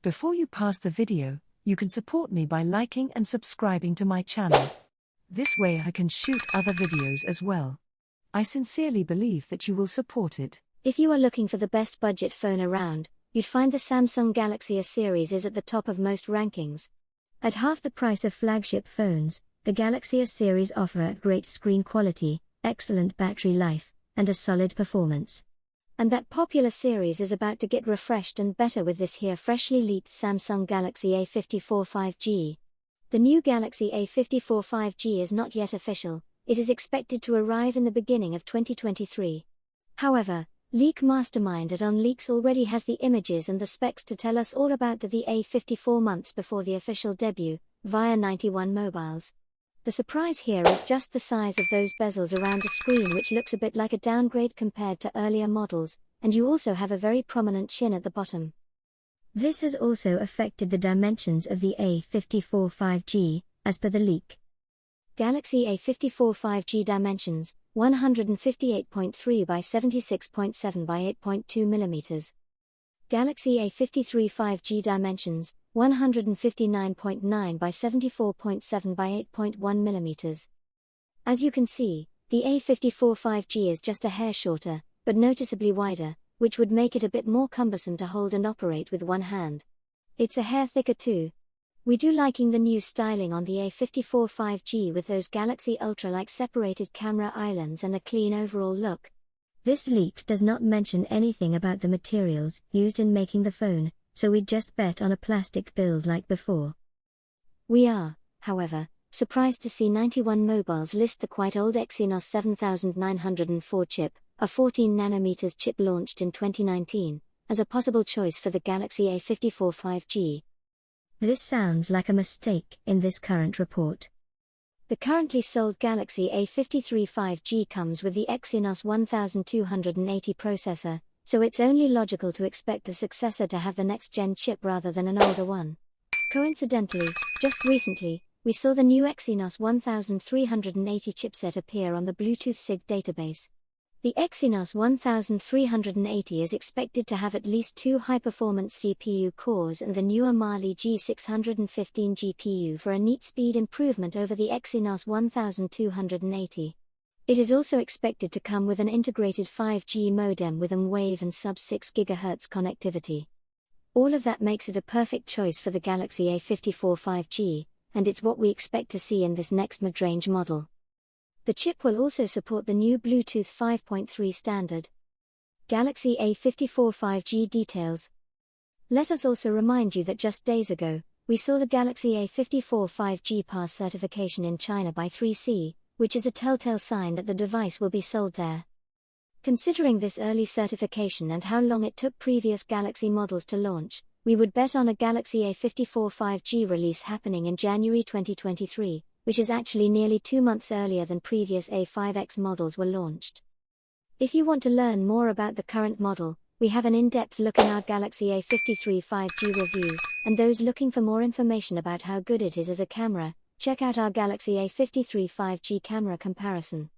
Before you pass the video, you can support me by liking and subscribing to my channel. This way I can shoot other videos as well. I sincerely believe that you will support it. If you are looking for the best budget phone around, you'd find the Samsung Galaxy A series is at the top of most rankings. At half the price of flagship phones, the Galaxy A series offer a great screen quality, excellent battery life, and a solid performance. And that popular series is about to get refreshed and better with this here freshly leaked Samsung Galaxy A54 5G. The new Galaxy A54 5G is not yet official. It is expected to arrive in the beginning of 2023. However, Leak Mastermind at OnLeaks already has the images and the specs to tell us all about the A54 months before the official debut, via 91 Mobiles. The surprise here is just the size of those bezels around the screen, which looks a bit like a downgrade compared to earlier models, and you also have a very prominent chin at the bottom. This has also affected the dimensions of the A54 5G, as per the leak. Galaxy A54 5G dimensions, 158.3 by 76.7 by 8.2 mm. Galaxy A53 5G dimensions, 159.9 by 74.7 by 8.1 mm. As you can see, the A54 5G is just a hair shorter, but noticeably wider, which would make it a bit more cumbersome to hold and operate with one hand. It's a hair thicker too. We do liking the new styling on the A54 5G with those Galaxy Ultra-like separated camera islands and a clean overall look. This leak does not mention anything about the materials used in making the phone, so we'd just bet on a plastic build like before. We are, however, surprised to see 91 Mobiles list the quite old Exynos 7904 chip, a 14nm chip launched in 2019, as a possible choice for the Galaxy A54 5G. This sounds like a mistake in this current report. The currently sold Galaxy A53 5G comes with the Exynos 1280 processor, so it's only logical to expect the successor to have the next-gen chip rather than an older one. Coincidentally, just recently, we saw the new Exynos 1380 chipset appear on the Bluetooth SIG database. The Exynos 1380 is expected to have at least 2 high-performance CPU cores and the newer Mali G615 GPU for a neat speed improvement over the Exynos 1280. It is also expected to come with an integrated 5G modem with M-Wave and sub-6 GHz connectivity. All of that makes it a perfect choice for the Galaxy A54 5G, and it's what we expect to see in this next mid-range model. The chip will also support the new Bluetooth 5.3 standard. Galaxy A54 5G details. Let us also remind you that just days ago, we saw the Galaxy A54 5G pass certification in China by 3C, which is a telltale sign that the device will be sold there. Considering this early certification and how long it took previous Galaxy models to launch, we would bet on a Galaxy A54 5G release happening in January 2023. Which is actually nearly 2 months earlier than previous A5X models were launched. If you want to learn more about the current model, we have an in-depth look in our Galaxy A53 5G review, and those looking for more information about how good it is as a camera, check out our Galaxy A53 5G camera comparison.